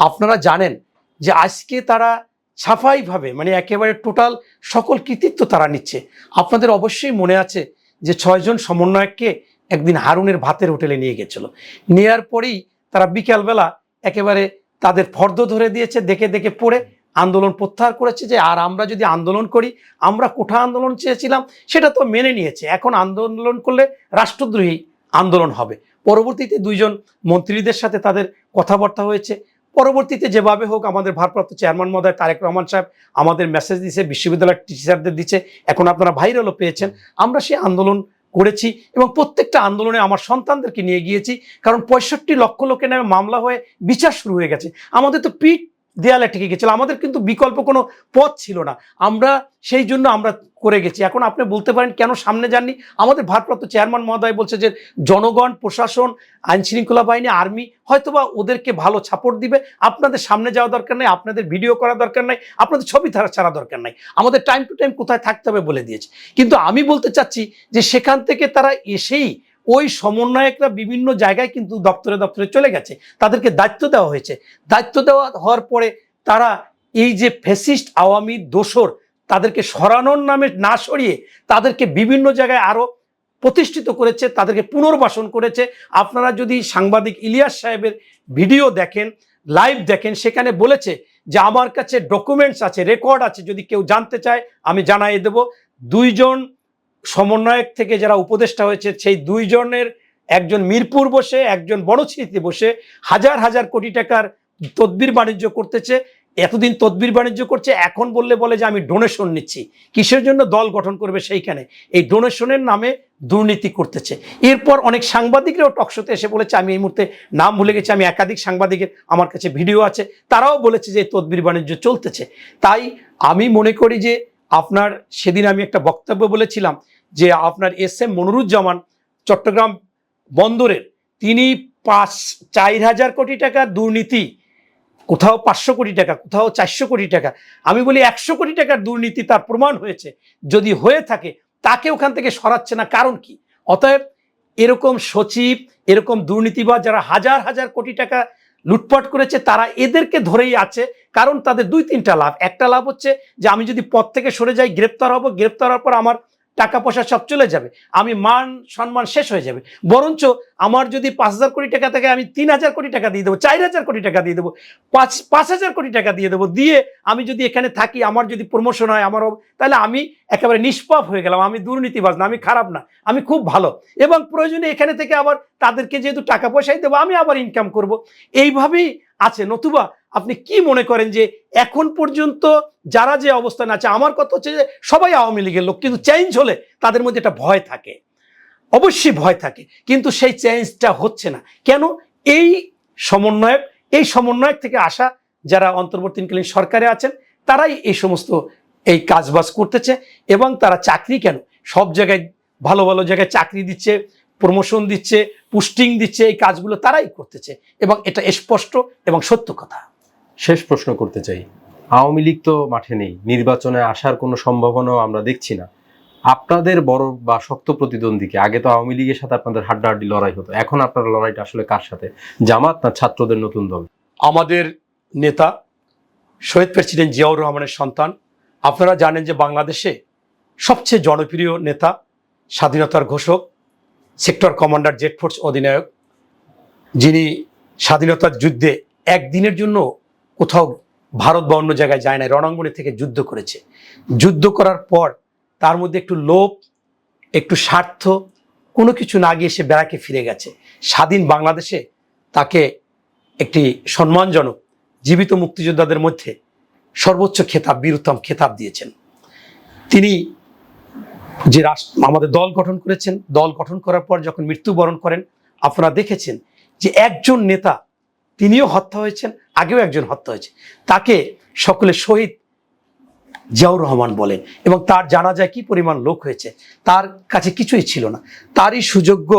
A: আপনারা জানেন যে আজকে তারা সাফাইভাবে, মানে একেবারে টোটাল সকল কৃতিত্ব তারা নিচ্ছে। আপনাদের অবশ্যই মনে আছে যে 6 জন সমন্বয়ককে একদিন হারুনের ভাতের হোটেলে নিয়ে গেছিল। নেয়ার পরেই তারা বিকালবেলা একেবারে তাদের ফর্দ ধরে দিয়েছে, দেখে দেখে পড়ে আন্দোলন প্রত্যাহার করেছে। যে আর আমরা যদি আন্দোলন করি, আমরা কোঠা আন্দোলন চেয়েছিলাম সেটা তো মেনে নিয়েছে, এখন আন্দোলন করলে রাষ্ট্রদ্রোহী আন্দোলন হবে। পরবর্তীতে 2 জন মন্ত্রীদের সাথে তাদের কথাবার্তা হয়েছে। পরবর্তীতে যেভাবে হোক আমাদের ভারপ্রাপ্ত চেয়ারম্যান মহোদয় তারেক রহমান সাহেব আমাদের মেসেজ দিয়েছে, বিশ্ববিদ্যালয়ের টিচারদের দিচ্ছে, এখন আপনারা ভাইরালও পেয়েছেন। আমরা সেই আন্দোলন করেছি এবং প্রত্যেকটা আন্দোলনে আমার সন্তানদেরকে নিয়ে গিয়েছি, কারণ 65 লক্ষ লোকের নামে মামলা হয়ে বিচার শুরু হয়ে গেছে। আমাদের তো পিঠ দেয়ালে ঠেকে গেছিল, আমাদের কিন্তু বিকল্প কোনো পথ ছিল না। আমরা সেই জন্য আমরা করে গেছি। এখন আপনি বলতে পারেন কেন সামনে যাননি? আমাদের ভারপ্রাপ্ত চেয়ারম্যান মহোদয় বলছে যে জনগণ, প্রশাসন, আইন শৃঙ্খলা বাহিনী, আর্মি হয়তোবা ওদেরকে ভালো সাপোর্ট দিবে, আপনাদের সামনে যাওয়া দরকার নেই, আপনাদের ভিডিও করা দরকার নাই, আপনাদের ছবি ছাড়া দরকার নাই, আমাদের টাইম টু টাইম কোথায় থাকতে হবে বলে দিয়েছে। কিন্তু আমি বলতে চাচ্ছি যে সেখান থেকে তারা এসেই ওই সমন্বয়করা বিভিন্ন জায়গায় কিন্তু দপ্তরে দপ্তরে চলে গেছে, তাদেরকে দায়িত্ব দেওয়া হয়েছে। দায়িত্ব দেওয়া হওয়ার পরে তারা এই যে ফ্যাসিস্ট আওয়ামী দোসর, তাদেরকে সরানোর নামে না সরিয়ে তাদেরকে বিভিন্ন জায়গায় আরো প্রতিষ্ঠিত করেছে, তাদেরকে পুনর্বাসন করেছে। আপনারা যদি সাংবাদিক ইলিয়াস সাহেবের ভিডিও দেখেন, লাইভ দেখেন, সেখানে বলেছে যে আমার কাছে ডকুমেন্টস আছে, রেকর্ড আছে, যদি কেউ জানতে চায় আমি জানাই দেব। 2 জন সমন্বয়ক থেকে যারা উপদেষ্টা হয়েছে সেই 2 জনের একজন মিরপুর বসে, একজন বড়ছিরিতে বসে হাজার হাজার কোটি টাকার তদবির বাণিজ্য করতেছে। এতদিন তদবির বাণিজ্য করছে, এখন বলে যে আমি ডোনেশন নিচ্ছি। কিসের জন্য? দল গঠন করবে সেইখানে। এই ডোনেশনের নামে দুর্নীতি করতেছে। এরপর অনেক সাংবাদিকরাও টকশোতে এসে বলেছে, আমি এই মুহূর্তে নাম ভুলে গেছি, আমি একাধিক সাংবাদিকের আমার কাছে ভিডিও আছে, তারাও বলেছে যে তদবির বাণিজ্য চলতেছে। তাই আমি মনে করি যে আপনার সেদিন আমি একটা বক্তব্য বলেছিলাম যে আপনার এস.এম. মনিরুজ্জামান চট্টগ্রাম বন্দরের, তিনি 4,000 কোটি টাকার দুর্নীতি, কোথাও 500 কোটি টাকা, কোথাও 400 কোটি টাকা, আমি বলি 100 কোটি টাকার দুর্নীতি তার প্রমাণ হয়েছে। যদি হয়ে থাকে তাকে ওখান থেকে সরাচ্ছে না, কারণ কি? অতএব এরকম সচিব, এরকম দুর্নীতিবাজ যারা হাজার হাজার কোটি টাকা লুটপাট করেছে, তারা এদেরকে ধরেই আছে। কারণ তাদের 2-3টা লাভ। একটা লাভ হচ্ছে যে আমি যদি পদ থেকে সরে যাই, গ্রেপ্তার হব, গ্রেপ্তার হওয়ার পর আমার টাকা পয়সা সব চলে যাবে, আমি মান সম্মান শেষ হয়ে যাবে। বরঞ্চ আমার যদি 5,000 কোটি টাকা থাকে, আমি 3,000 কোটি টাকা দিয়ে দেবো, 4,000 কোটি টাকা দিয়ে দেবো, 5,000 কোটি টাকা দিয়ে দেবো, দিয়ে আমি যদি এখানে থাকি, আমার যদি প্রমোশন হয়, তাহলে আমি একেবারে নিষ্পাপ হয়ে গেলাম। আমি দুর্নীতিবাজ না, আমি খারাপ না, আমি খুব ভালো। এবং প্রয়োজনে এখানে থেকে আবার তাদেরকে যেহেতু টাকা পয়সাই দেবো, আমি আবার ইনকাম করব। এইভাবেই আছে। নতুবা আপনি কি মনে করেন যে এখন পর্যন্ত যারা যে অবস্থানে আছে, আমার কথা হচ্ছে যে সবাই আওয়ামী লীগের লোক, কিন্তু চেঞ্জ হলে তাদের মধ্যে একটা ভয় থাকে, অবশ্যই ভয় থাকে, কিন্তু সেই চেঞ্জটা হচ্ছে না কেন? এই সমন্বয়ক থেকে আসা যারা অন্তর্বর্তীকালীন সরকারে আছেন, তারাই এই সমস্ত এই কাজবাজ করতেছে। এবং তারা চাকরি কেন, সব জায়গায় ভালো ভালো জায়গায় চাকরি দিচ্ছে, প্রমোশন দিচ্ছে, পোস্টিং দিচ্ছে, এই কাজগুলো তারাই করতেছে, এবং এটা স্পষ্ট এবং সত্য কথা।
B: শেষ প্রশ্ন করতে চাই, আওয়ামী লীগ তো মাঠে নেই, নির্বাচনে আসার কোনো সম্ভাবনাও আমরা দেখছি না। আপনাদের বড় বা শক্ত প্রতিদ্বন্দ্বীকে, আগে তো আওয়ামী লীগের সাথে আপনাদের হাড্ডাহাড্ডি লড়াই হতো, এখন আপনার লড়াইটা আসলে কার সাথে? জামাত না ছাত্রদের নতুন দল?
A: আমাদের নেতা শহীদ প্রেসিডেন্ট জিয়াউর রহমানের সন্তান। আপনারা জানেন যে বাংলাদেশে সবচেয়ে জনপ্রিয় নেতা, স্বাধীনতার ঘোষক, সেক্টর কমান্ডার, জেড ফোর্স অধিনায়ক, যিনি স্বাধীনতার যুদ্ধে একদিনের জন্য কোথাও ভারত বা অন্য জায়গায় যায় না, রণাঙ্গনে থেকে যুদ্ধ করেছে। যুদ্ধ করার পর তার মধ্যে একটু লোভ, একটু স্বার্থ, কোনো কিছু না গিয়ে সে ব্যারাকে ফিরে গেছে। স্বাধীন বাংলাদেশে তাকে একটি সম্মানজনক জীবিত মুক্তিযোদ্ধাদের মধ্যে সর্বোচ্চ খেতাব, বীরুত্তম খেতাব দিয়েছেন। তিনি যে আমাদের দল গঠন করেছেন, দল গঠন করার পর যখন মৃত্যুবরণ করেন, আপনারা দেখেছেন যে একজন নেতা, তিনিও হত্যা হয়েছেন, আগেও একজন হত্যা হয়েছে, তাকে সকলে শহীদ জিয়াউর রহমান বলেন। এবং তার জানাজায় কি পরিমাণ লোক হয়েছে, তার কাছে কিছুই ছিল না। তারই সুযোগ্য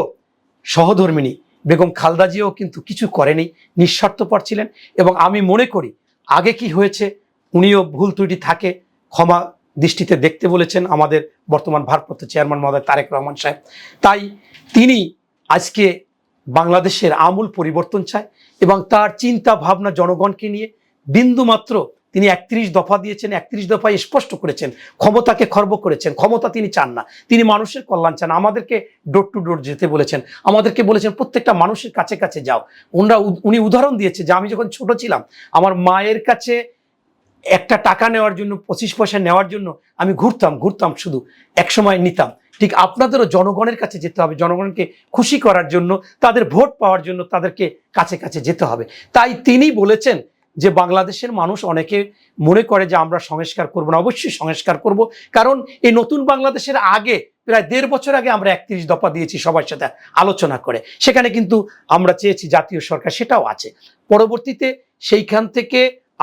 A: সহধর্মিণী বেগম খালেদা জিয়াও কিন্তু কিছু করেনি, নিঃস্বার্থপর ছিলেন। এবং আমি মনে করি আগে কি হয়েছে, উনিও ভুল ত্রুটি থাকে ক্ষমা দৃষ্টিতে দেখতে বলেছেন আমাদের বর্তমান ভারপ্রাপ্ত চেয়ারম্যান মহোদয় তারেক রহমান সাহেব। তাই তিনি আজকে বাংলাদেশের আমূল পরিবর্তন চায়, এবং তার চিন্তা ভাবনা জনগণকে নিয়ে বিন্দুমাত্র, তিনি 31 দফা দিয়েছেন, 31 দফায় স্পষ্ট করেছেন ক্ষমতাকে খর্ব করেছেন। ক্ষমতা তিনি চান না, তিনি মানুষের কল্যাণ চান। আমাদেরকে ডোর টু ডোর যেতে বলেছেন, আমাদেরকে বলেছেন প্রত্যেকটা মানুষের কাছে কাছে যাও। উনি উদাহরণ দিয়েছে যে আমি যখন ছোট ছিলাম, আমার মায়ের কাছে একটা টাকা নেওয়ার জন্য, 25 পয়সা নেওয়ার জন্য আমি ঘুরতাম শুধু, একসময় নিতাম। ঠিক আপনাদেরও জনগণের কাছে যেতে হবে, জনগণকে খুশি করার জন্য, তাদের ভোট পাওয়ার জন্য তাদেরকে কাছে কাছে যেতে হবে। তাই তিনি বলেছেন যে বাংলাদেশের মানুষ অনেকে মনে করে যে আমরা সংস্কার করব না, অবশ্যই সংস্কার করব। কারণ এই নতুন বাংলাদেশের আগে, প্রায় 1.5 বছর আগে আমরা 31 দফা দিয়েছি সবার সাথে আলোচনা করে, সেখানে কিন্তু আমরা চেয়েছি জাতীয় সরকার, সেটাও আছে। পরবর্তীতে সেইখান থেকে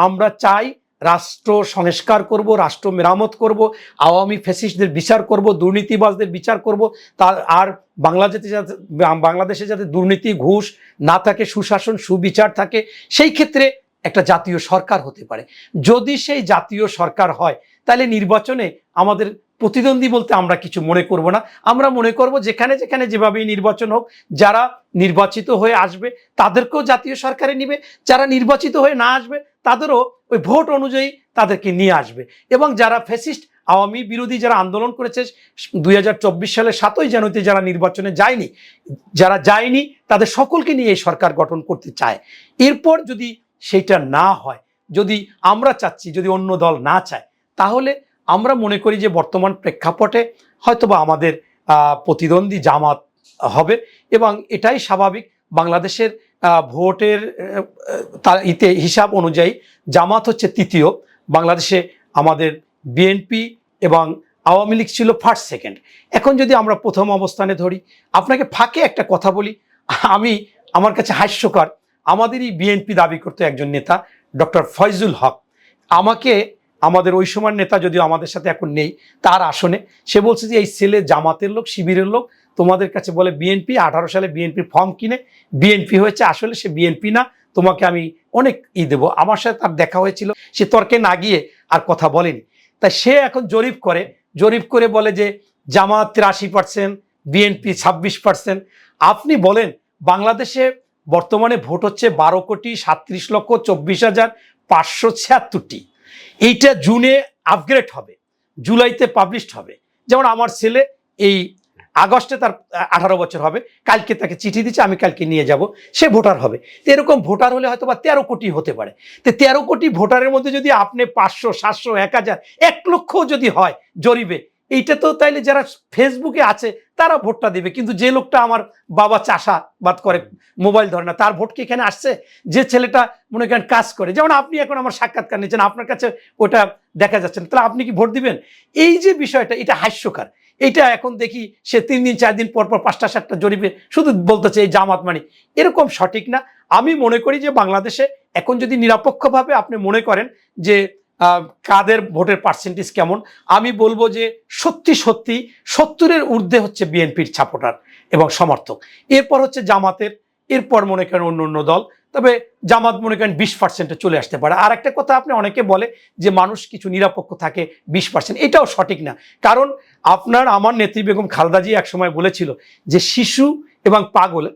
A: আমরা চাই রাষ্ট্র সংস্কার করব, রাষ্ট্র মেরামত করব, আওয়ামী ফ্যাসিস্টদের বিচার করব, দুর্নীতিবাজদের বিচার করব। আর বাংলাদেশে যাতে দুর্নীতি, ঘুষ না থাকে, সুশাসন, সুবিচার থাকে, সেই ক্ষেত্রে একটা জাতীয় সরকার হতে পারে। যদি সেই জাতীয় সরকার হয়, তাহলে নির্বাচনে আমাদের প্রতিদ্বন্দ্বী বলতে আমরা কিছু মনে করব না। আমরা মনে করব যেখানে যেখানে যেভাবেই নির্বাচন হোক, যারা নির্বাচিত হয়ে আসবে তাদেরকেও জাতীয় সরকারে নিবে, যারা নির্বাচিত হয়ে না আসবে তাদেরও ওই ভোট অনুযায়ী তাদেরকে নিয়ে আসবে। এবং যারা ফ্যাসিস্ট, আওয়ামী বিরোধী যারা আন্দোলন করেছে 2024 সালের 7ই জানুয়ারিতে যারা নির্বাচনে যায়নি, তাদের সকলকে নিয়ে এই সরকার গঠন করতে চায়। এরপর যদি সেইটা না হয়, যদি আমরা চাচ্ছি, যদি অন্য দল না চায়, তাহলে আমরা মনে করি যে বর্তমান প্রেক্ষাপটে হয়তোবা আমাদের প্রতিদ্বন্দ্বী জামাত হবে এবং এটাই স্বাভাবিক। বাংলাদেশের ভোটের তার হিসাব অনুযায়ী জামাত হচ্ছে তৃতীয়, বাংলাদেশে আমাদের বিএনপি এবং আওয়ামী লীগ ছিল ফার্স্ট সেকেন্ড। এখন যদি আমরা প্রথম অবস্থানে ধরি, আপনাকে ফাঁকে একটা কথা বলি, আমার কাছে হাস্যকর, আমাদেরই বিএনপি দাবি করতো একজন নেতা ডক্টর ফয়জুল হক, আমাদের ওই সময়ের নেতা যদিও আমাদের সাথে এখন নেই, তার আসনে সে বলছে যে এই ছেলে জামাতের লোক, শিবিরের লোক, তোমাদের কাছে বলে বিএনপি, 18 সালে বিএনপির ফর্ম কিনে বিএনপি হয়েছে, আসলে সে বিএনপি না, তোমাকে আমি অনেক দেবো। আমার সাথে তার দেখা হয়েছিল, সে তর্কে না গিয়ে আর কথা বলেনি। তাই সে এখন জরিপ করে বলে যে জামাত 83%, বিএনপি 26%। আপনি বলেন বাংলাদেশে বর্তমানে ভোট হচ্ছে 12,37,24,576টি। এইটা জুনে আপগ্রেড হবে, জুলাইতে পাবলিশড হবে। যেমন আমার ছেলে এই আগস্টে তার 18 বছর হবে, কালকে তাকে চিঠি দিচ্ছে, আমি কালকে নিয়ে যাব, সে ভোটার হবে। তো এরকম ভোটার হলে হয়তো বা 13 কোটি হতে পারে। তো 13 কোটি ভোটারের মধ্যে যদি আপনি 500, 700, 1000, 1 লক্ষ যদি হয় জরিপে, এইটা তো তাইলে যারা ফেসবুকে আছে তারা ভোটটা দেবে। কিন্তু যে লোকটা আমার বাবা চাষাবাদ করে, মোবাইল ধরে না, তার ভোট কি এখানে আসছে? যে ছেলেটা মনে করেন কাজ করে, যেমন আপনি এখন আমার সাক্ষাৎকার নিচ্ছেন, আপনার কাছে ওটা দেখা যাচ্ছে না, তাহলে আপনি কি ভোট দিবেন? এই যে বিষয়টা, এটা হাস্যকর। এইটা এখন দেখি সে 3 দিন 4 দিন পর 5টা 7টা জরিপে শুধু বলতেছে এই জামাত মানে, এরকম সঠিক না। আমি মনে করি যে বাংলাদেশে এখন যদি নিরপেক্ষভাবে আপনি মনে করেন যে কাদের ভোটের পার্সেন্টেজ কেমন, আমি বলবো যে সত্যি 70-এর ঊর্ধ্বে হচ্ছে বিএনপির সাপোর্টার এবং সমর্থক, এরপর হচ্ছে জামাতের, এরপর মনে করেন অন্য দল। তবে জামাত মনে করেন 20%-এ চলে আসতে পারে। আর একটা কথা, আপনি অনেকে বলে যে মানুষ কিছু নিরপেক্ষ থাকে 20%, এটাও সঠিক না। কারণ আমার নেত্রী বেগম খালেদা জিয়া একসময় বলেছিল যে শিশু এবং পাগল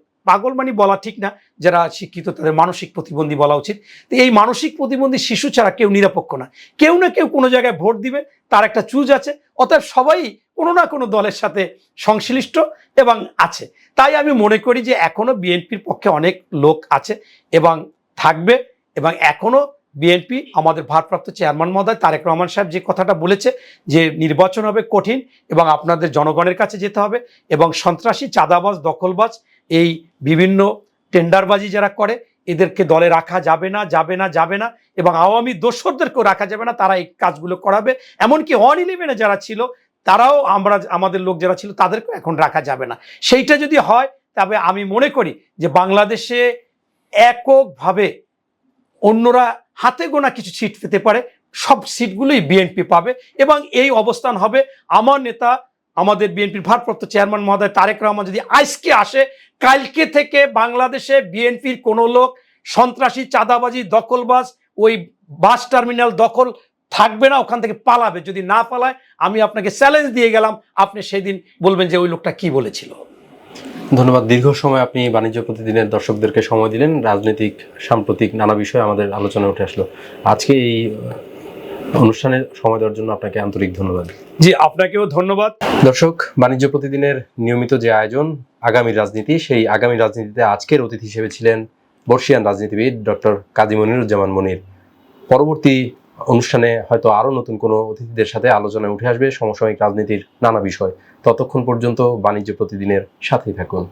A: মানে বলা ঠিক না, যারা শিক্ষিত তাদের মানসিক প্রতিবন্ধী বলা উচিত। তো এই মানসিক প্রতিবন্ধী শিশু ছাড়া কেউ নিরপেক্ষ না, কেউ না কেউ কোনো জায়গায় ভোট দিবে, তার একটা চুজ আছে, অতএব সবাই কোনো না কোনো দলের সাথে সংশ্লিষ্ট এবং আছে। তাই আমি মনে করি যে এখনো বিএনপির পক্ষে অনেক লোক আছে এবং থাকবে। এবং এখনো বিএনপি, আমাদের ভারপ্রাপ্ত চেয়ারম্যান মহোদয় তারেক রহমান সাহেব যে কথাটা বলেছে যে নির্বাচন হবে কঠিন এবং আপনাদের জনগণের কাছে যেতে হবে, এবং সন্ত্রাসী, চাঁদাবাজ, দখলবাজ, এই বিভিন্ন টেন্ডারবাজি যারা করে এদেরকে দলে রাখা যাবে না, এবং আওয়ামী দোসরদেরকেও রাখা যাবে না, তারা এই কাজগুলো করাবে। এমনকি 111-এ যারা ছিল তারাও, আমাদের লোক যারা ছিল তাদেরকেও এখন রাখা যাবে না। সেইটা যদি হয় তবে আমি মনে করি যে বাংলাদেশে এককভাবে অন্যরা হাতে গোনা কিছু সিট পেতে পারে, সব সিটগুলোই বিএনপি পাবে। এবং এই অবস্থান হবে, আমার নেতা, আমাদের বিএনপির ভারপ্রাপ্ত চেয়ারম্যান মহোদয় তারেক রহমান যদি আজকে আসে, কালকে থেকে বাংলাদেশে বিএনপির কোনো লোক সন্ত্রাসী, চাঁদাবাজি, দখলবাজ, ওই বাস টার্মিনাল দখল থাকবে না, ওখান থেকে পালাবে। যদি না পালায়, আমি আপনাকে চ্যালেঞ্জ দিয়ে গেলাম, আপনি সেদিন বলবেন যে ওই লোকটা কি বলেছিল।
B: ধন্যবাদ। দীর্ঘ সময় আপনি বাণিজ্য প্রতিদিনের দর্শকদেরকে সময় দিলেন, রাজনৈতিক, সাম্প্রতিক নানা বিষয় আমাদের আলোচনায় উঠে আসলো। আজকে এই অনুষ্ঠানের সময় দেওয়ার জন্য আপনাকে আন্তরিক ধন্যবাদ।
A: জি, আপনাকেও ধন্যবাদ।
B: দর্শক, বাণিজ্য প্রতিদিনের নিয়মিত যে আয়োজন আগামী রাজনীতি, সেই আগামী রাজনীতিতে আজকের অতিথি হিসেবে ছিলেন বর্ষিয়ান রাজনীতিবিদ ডক্টর কাজী মনিরুজ্জামান মনির। পরবর্তী অনুষ্ঠানে হয়তো আরও নতুন কোনো অতিথিদের সাথে আলোচনায় উঠে আসবে সমসাময়িক রাজনীতির নানা বিষয়। ততক্ষণ পর্যন্ত বাণিজ্য প্রতিদিনের সাথেই থাকুন।